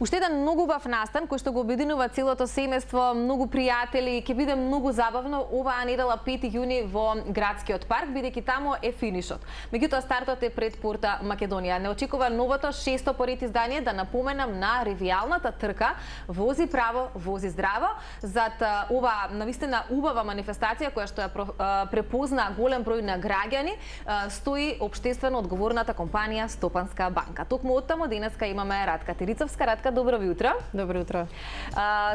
Уште еден многу убав настан кој што го обединува целото семејство, многу пријатели, ќе биде многу забавно оваа недела 5 јуни во градскиот парк, бидејќи таму е финишот. Меѓутоа стартот е пред Порта Македонија. Не очекува новото 600 по ред издание, да напоменам, на ревијалната трка Вози право, вози здраво. Зад ова навистина убава манифестација која што ја препозна голем број на граѓани, стои општествено одговорната компанија Стопанска банка. Токму оттаму денеска имаме Радка Терицовска. Радка, добро утро. Добро утро.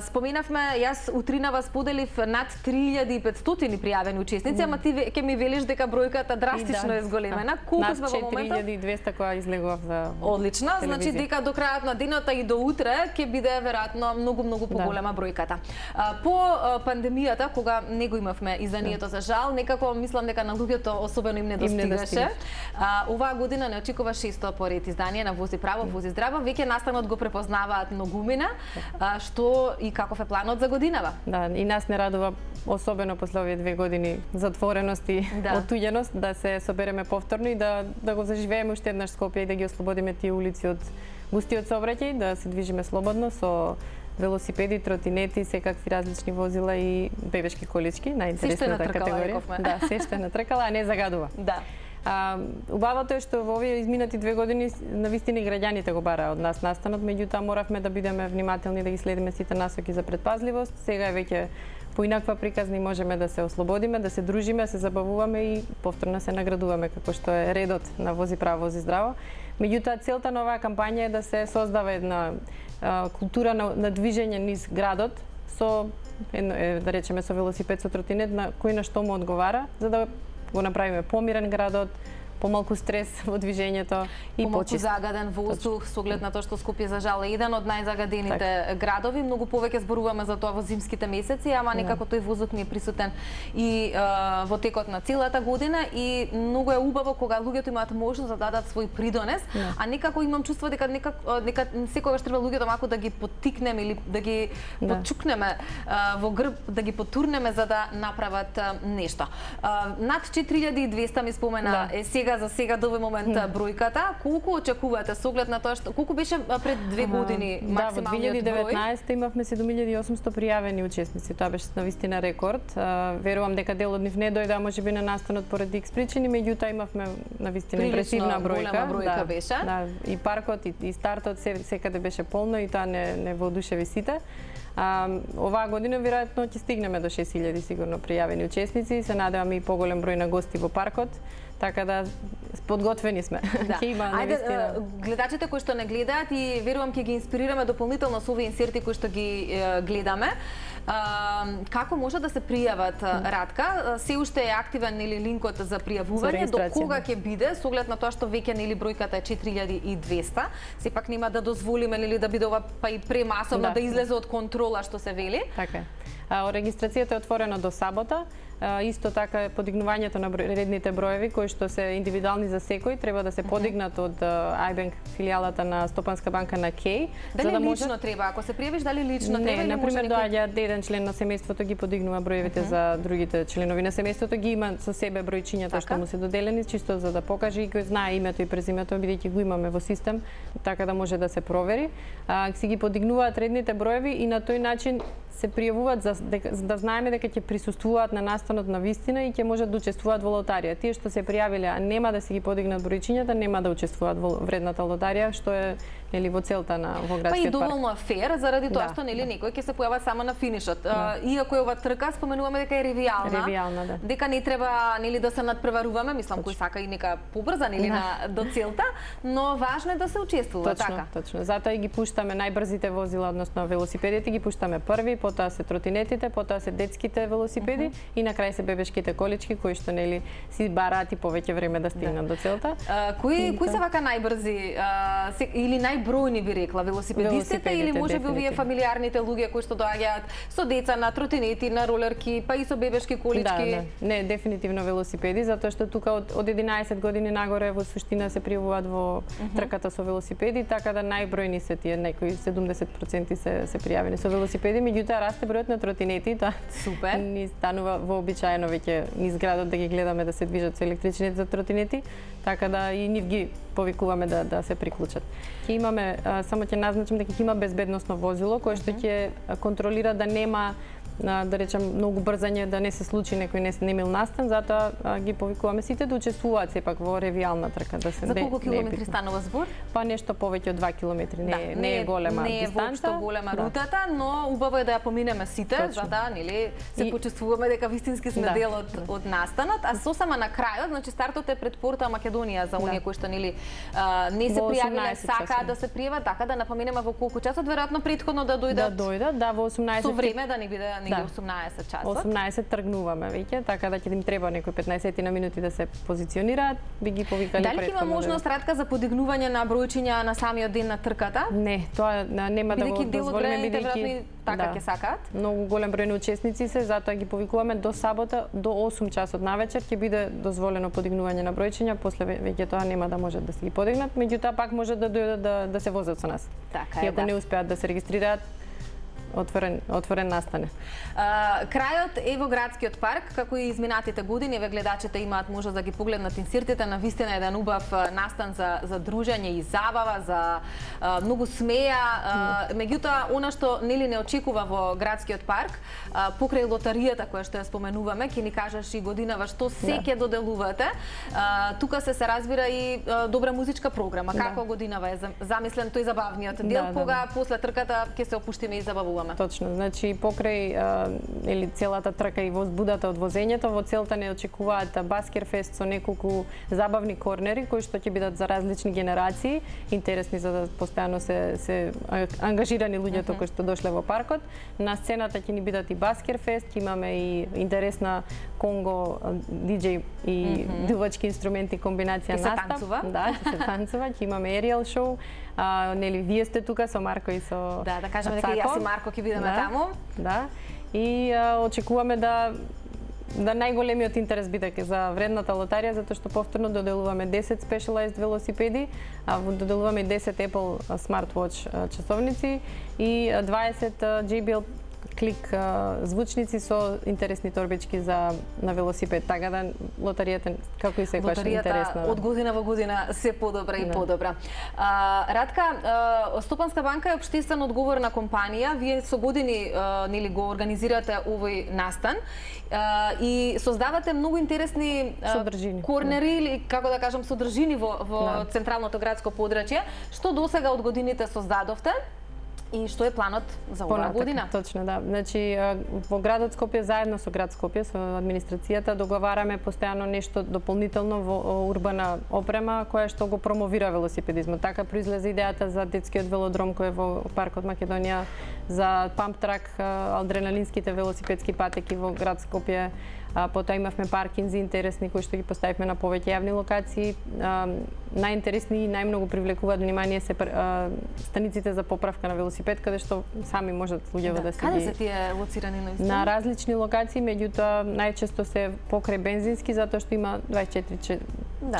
Споменавме, јас утринава споделив над 3500 пријавени учесници, ама ти ќе ми велиш дека бројката драстично е зголемена. Колку сме во моментов? Над 4200 која излегував за Одлично, значи дека до крајот на денот и до утре ќе биде веројатно многу поголема бројката. По пандемијата, кога не го имавме изданието за жал, некако мислам дека на луѓето особено им не достигаше. Оваа година не очекува 600 по ред издание на Вози право, вози здраво. Веќе настанот го препознаваат многумина. Што и каков е планот за годинава? Да, и нас не радува особено после овие 2 години затвореност и отуѓеност да се собереме повторно и да го заживееме уште еднаш Скопје и да ги ослободиме тие улици од густиот сообраќај, да се движиме слободно со велосипеди, тротинети, секакви различни возила и бебешки колички, најинтересната категорија. Да, се што е натркала, а не загадува. Да. Убавото е што во овие изминати 2 години навистина и граѓаните го бараа од нас настанот, меѓутоа моравме да бидеме внимателни, да ги следиме сите насоки за предпазливост. Сега е веќе поинаква приказна и можеме да се ослободиме, да се дружиме, се забавуваме и повторно се наградуваме како што е редот на Вози право, вози здраво. Меѓутоа целта на оваа кампања е да се создава една култура на движење низ градот со да речеме со велосипед, со тротинет, на кој на што му одговара, за да го направиме помирен градот, помалку стрес во движењето и помалку загаден воздух, со оглед на тоа што Скопје за жал е еден од најзагадените градови. Многу повеќе зборуваме за тоа во зимските месеци, ама некако тој воздух ни е присутен и во текот на целата година и многу е убаво кога луѓето имаат можност да дадат свој придонес, а некако имам чувство дека секогаш треба луѓето малку да ги поттикнеме или да ги потчукнеме во грб, да ги потурнеме за да направат нешто. Над 4200 ми спомена е за сега до овој момент бројката. Колку очекувате со оглед на тоа што колку беше пред 2 години максималниот број? Во 2019 имавме 7800 пријавени учесници. Тоа беше навистина рекорд. Верувам дека дел од нив не дојде, можеби на настанот поради X причини, меѓутоа имавме навистина импресивна бројка. Голема бројка беше. Да, и паркот и стартот секаде беше полно и тоа не воодушеви сите. Оваа година веројатно ќе стигнеме до 6000 сигурно пријавени учесници. Се надеваме и поголем број на гости во паркот. Така да подготвени сме. Ајде, гледачите кои што не гледаат и верувам ќе ги инспирираме дополнително со овие инсерти кои што ги гледаме. Како може да се пријават, Радка? Се уште е активен или линкот за пријавување, до кога ќе биде, со оглед на тоа што веќе нели бројката е 4200, сепак нема да дозволиме нели да биде ова па и премасовно да излезе од контрола што се вели. Така е. Регистрацијата е отворена до сабота. Исто така подигнувањето на редните броеви кои што се индивидуални за секој треба да се подигнат од iBank филијалата на Стопанска банка на Кеј. Дали лично треба? Ако се пријавиш, дали лично треба или може например доаѓа еден член на семејството ги подигнува броевите за другите членови на семејството, ги има со себе бројчињата што му се доделени, чисто за да покаже и кој знае името и презимето, бидејќи го имаме во систем, така да може да се провери. Си ги подигнуваат редните броеви и на тој начин се пријавуваат за да знаеме дека ќе присуствуваат на настанот на вистина и ќе можат да учествуваат во лотарија. Тие што се пријавиле, а нема да се ги подигнат бројчињата, нема да учествуваат во вредната лотарија, што е нели во целта на во градскиот парк. Па и доволно фер заради тоа што нели некој ќе се појава само на финишот. Иако е ова трка, споменуваме дека е ревијална. Дека не треба нели да се надпреваруваме, мислам кој сака и нека побрза нели до целта, но важно е да се учествува, така. Точно. Затоа и ги пуштаме најбрзите возила, односно велосипедите, ги пуштаме први, потоа се тротинетите, потоа се детските велосипеди и на крај се бебешките колички кои што нели си бараат и повеќе време да стигнат до целта. Кои се вака најбрзи или најбројни би рекла, велосипедистите или можеби овие фамилиарните луѓе кои што доаѓаат со деца на тротинети, на ролерки, па и со бебешки колички? Не, дефинитивно велосипеди, затоа што тука од 11 години нагоре во суштина се пријавуваат во трката со велосипеди, така да најбројни се тие, некои 70% се пријавени со велосипеди, меѓутоа расте бројот на тротинети, тоа супер. Ни станува вообичаено веќе низ градот да ги гледаме да се движат со електричните тротинети. така да и нив ги повикуваме да се приклучат. Ќе имаме, само ќе назначам дека ќе има безбедносно возило кое што ќе контролира да нема да речем многу брзање, да не се случи некој немил настан, затоа ги повикуваме сите да учествуваат сепак во ревијална трка, да се За колку километри станува збор? Па нешто повеќе од 2 километри, не е голема дистанца. Не е воопшто голема рутата, но убаво е да ја поминеме сите, за да нели се почувствуваме дека вистински сме дел од настанот, а сосема на крајот, значи стартот е пред порта Македонија за оние кои што нели не се пријавиле, сакаат да се пријават, така да напоминеме во колку часот, веројатно претходно да дојдат. Да дојдат, да, во 18. Со време да не биде 18 часот. 18 тргнуваме веќе, така да ќе им треба некои 15 на минути да се позиционираат, би ги повикале претходно. Дали има можност Радка за подигнување на бројчиња на самиот ден на трката? Не, тоа нема да го дозволиме бидејќи така ќе сакаат. Многу голем број на учесници се, затоа ги повикуваме до сабота до 8 часот навечер ќе биде дозволено подигнување на бројчиња, после веќе тоа нема да можат да се ги подигнат, меѓутоа пак може да дојдат да се возат со нас. Така е, ако не успеат да се регистрираат, отворен настане. Крајот е во градскиот парк, како и изминатите години, ве гледачите имаат можност да ги погледнат инсертите, на вистина еден убав настан за дружење и забава, за многу смеја. Меѓутоа, она што нели не очекува во градскиот парк, покрај лотаријата која што ја споменуваме, ќе ни кажеш и годинава што се ќе доделувате. Тука се разбира и добра музичка програма. Како годинава е замислен тој забавниот дел, кога после трката ќе се опуштиме и забавуваме. Точно, значи покрај или целата трка и возбудата од возењето, во целта не очекуваат баскерфест со неколку забавни корнери кои што ќе бидат за различни генерации, интересни за да постојано се ангажирани луѓето кои што дошле во паркот. На сцената ќе ни бидат и баскерфест, ќе имаме и интересна конго диџеј и дувачки инструменти комбинација настав. Да, ќе се танцува, ќе имаме еријал шоу. Нели вие сте тука со Марко и со да кажеме дека јас и Марко ќе бидеме таму. Да. И очекуваме да најголемиот интерес биде за вредната лотарија, затоа што повторно доделуваме 10 Specialized велосипеди, доделуваме 10 Apple Smartwatch часовници и 20 JBL клик звучници со интересни торбички на велосипед, така да лотаријата како и секогаш интересна. Од година во година се подобра и подобра. Радка, Стопанска банка е општествено одговорна компанија, вие со години нели го организирате овој настан и создавате многу интересни корнери или како да кажам содржини во централното градско подрачје. Што досега од годините создадовте? И што е планот за оваа година? Точно, да. Значи, во градот Скопје, заедно со град Скопје, со администрацијата, договараме постојано нешто дополнително во урбана опрема, која што го промовира велосипедизмот. Така произлезе идејата за детскиот велодром кој е во паркот Македонија, за памп-трак, адреналинските велосипедски патеки во град Скопје. Потоа имавме паркинзи интересни кои што ги поставивме на повеќе јавни локации. Најинтересни и најмногу привлекуваат внимание се станиците за поправка на велосипед, каде што сами можат луѓето да се ги... Каде се тие лоцирани наистина? На различни локации, меѓутоа најчесто се покрај бензински, затоа што има 24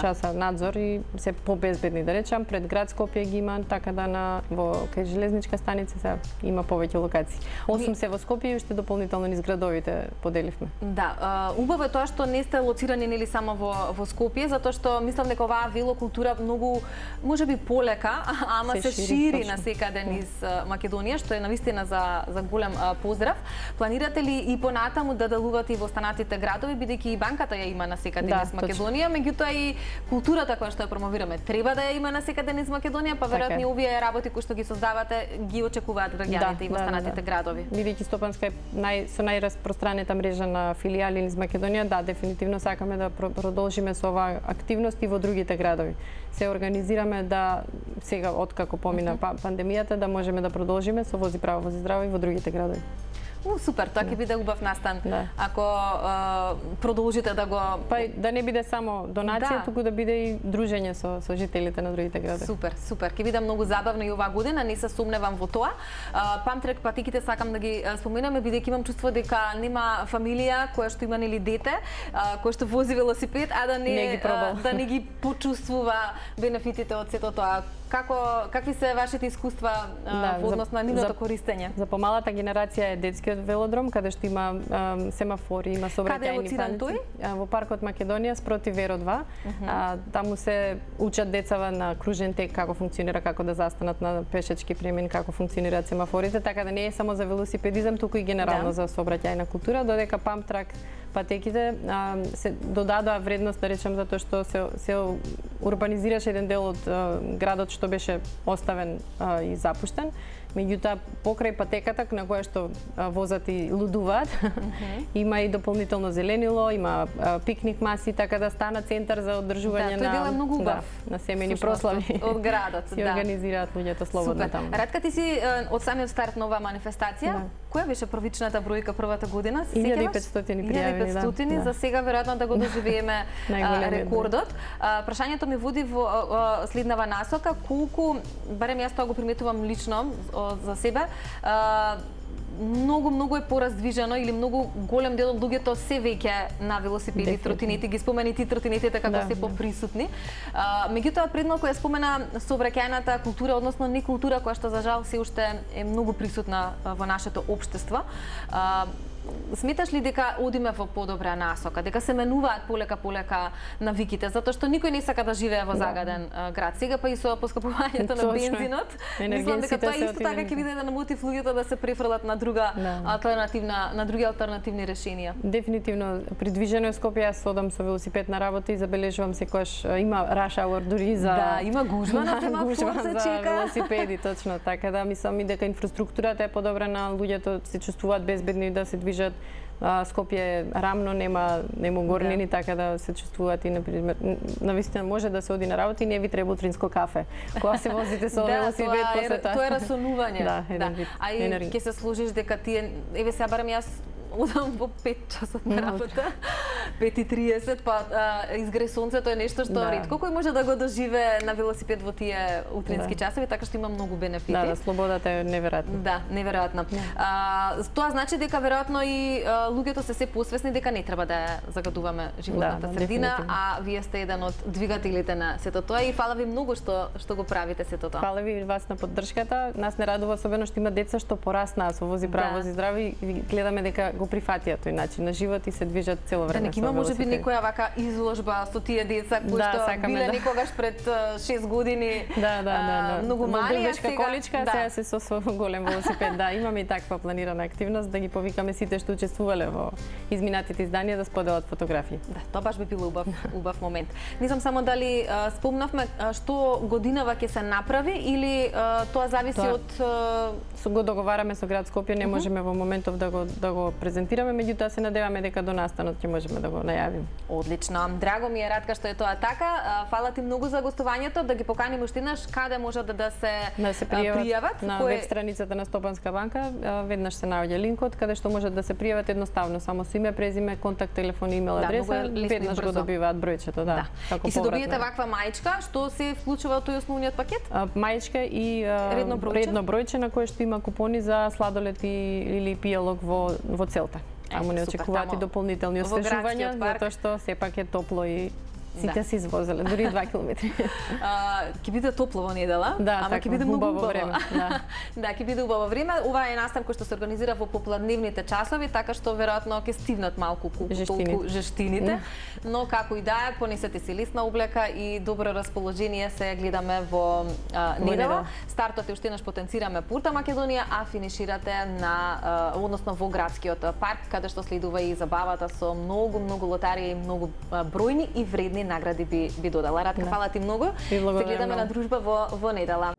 часа надзор и се побезбедни, да речам, пред град Скопје ги има, така да во кај железничка станица се има повеќе локации. 8 се во Скопје и уште дополнително низ градовите поделивме. Да, убаво е тоа што не сте лоцирани нели само во Скопје, затоа што мислам дека оваа велокултура многу можеби полека, ама се шири насекаде низ Македонија, што е навистина за голем поздрав. Планирате ли и понатаму да делувате и во останатите градови, бидејќи и банката ја има насекаде низ Македонија, меѓутоа и културата која што ја промовираме треба да ја има насекаде низ Македонија, па веројатно и овие работи кои што ги создавате ги очекуваат граѓаните и во останатите градови. Бидејќи Стопанска е со најраспространета мрежа на филијали низ Македонија, да, дефинитивно сакаме да продолжиме со оваа активност и во другите градови. Се организираме да сега откако помина пандемијата да можеме да продолжиме со Вози право, вози здраво и во другите градови. Супер, тоа ќе биде убав настан. Ако продолжите да го... Па да не биде само донација, туку да биде и дружење со жителите на другите градови. Супер. Ќе биде многу забавно и оваа година, не се сумневам во тоа. Памтрек патиките сакам да ги споменаме, бидејќи имам чувство дека нема фамилија која што има нели дете, кој што вози велосипед, а да не ги почувствува бенефитите од сето тоа. какви се вашите искуства во однос на нивното користење? За помалата генерација е детскиот велодром, каде што има семафори, има сообраќајни паници. Во паркот Македонија спроти Веро 2. Таму се учат децава на кружен тек како функционира, како да застанат на пешачки премин, како функционираат семафорите, така да не е само за велосипедизам, туку и генерално за сообраќајна култура, додека памп трак патеките се додадоа вредност, да речем, затоа што се урбанизираше еден дел од градот што беше оставен и запуштен. Меѓутоа, покрај патеката на која што возат и лудуваат, има и дополнително зеленило, има пикник маси, така да стана центар за одржување на семени прослави од градот. Си организираат луѓето слободно таму. Ратка, ти си од самиот старт на оваа манифестација. Која беше првичната бројка првата година? 1500 пријавени, 1500, за сега веројатно да го доживееме рекордот. Прашањето ми води во следнава насока, колку, барем јас тоа го приметувам лично за себе, многу е пораздвижено или многу голем дел од луѓето се веќе на велосипеди, тротинети, ги спомени ти тротинетите како се поприсутни. Меѓутоа пред малку ја спомена сообраќајната култура, односно не култура која што за жал се уште е многу присутна во нашето општество. Сметаш ли дека одиме во подобра насока, дека се менуваат полека навиките, затоа што никој не сака да живее во загаден град. Сега па и со поскапувањето на бензинот, мислам дека тоа исто така ќе биде еден мотив луѓето да се префрлат на други алтернативни решенија. Дефинитивно, придвижено е Скопје, јас одам со велосипед на работа и забележувам секогаш има rush hour дури за има гужва на семафор се чека велосипеди, точно така да мислам и дека инфраструктурата е подобрена, луѓето се чувствуваат безбедни да се движат. Скопје е рамно, нема горнини, така да се чувствуваат и навистина може да се оди на работа и не ви треба утринско кафе. Кога се возите со велосипед после тоа. Тоа е расонување. А и ќе се служиш дека тие еве се барам јас одам во 5 часот на работа, 5:30, па изгре сонцето е нешто што ретко кој може да го доживее на велосипед во тие утрински часови, така што има многу бенефити. Да, слободата е неверојатна. Да, неверојатно. Тоа значи дека веројатно и луѓето се посвесни дека не треба да загадуваме животната средина, а вие сте еден од двигателите на сето тоа и фала ви многу што го правите сето тоа. Фала ви вас на поддршката. Нас не радува особено што има деца што пораснаа со Вози право, вози здрави и гледаме дека го прифатија тој начин на живот и се движат цело време со велосипед. Има можеби некоја вака изложба со тие деца кои што биле некогаш пред 6 години многу мали, а сега количка, сега се со голем велосипед. Да, имаме и таква планирана активност да ги повикаме сите што учествувале во изминатите изданија да споделат фотографии. Да, тоа баш би било убав момент. Не знам само дали спомнавме што годинава ќе се направи или тоа зависи од го договараме со град Скопје, не можеме во моментов да го презентираме, меѓутоа се надеваме дека до настанот ќе можеме да го најавиме. Одлично. Драго ми е, Ратка, што е тоа така. Фала ти многу за гостувањето, да ги поканим уште еднаш каде може да се пријават на веб страницата на Стопанска банка. Веднаш се наоѓа линкот каде што можат да се пријават едноставно, само со име, презиме, контакт, телефон и имейл адреса, веднаш го добиваат бројчето, да. И се добиете ваква маичка, што се вклучува во тој основниот пакет? Маичка и редно бројче на кое што има купони за сладолед или пијалок во целта. Таму не очекуваат и дополнителни освежувања, затоа што сепак е топло и сите се извозеле, дури 2 километри. Ќе биде топло во недела, ама ќе биде многу убаво време. Да, ќе биде убаво време. Ова е настан кој што се организира во попладневните часови, така што веројатно ќе стивнат малку жештините. Но како и да е, понесете си лисна облека и добро расположение се гледаме во недела. Стартот е уште еднаш потенцираме Пурта Македонија, а финиширате на односно во градскиот парк, каде што следува и забавата со многу лотарии и многу бројни и вредни награди би додала. Ратка, фала ти многу. Се гледаме на дружба во недела.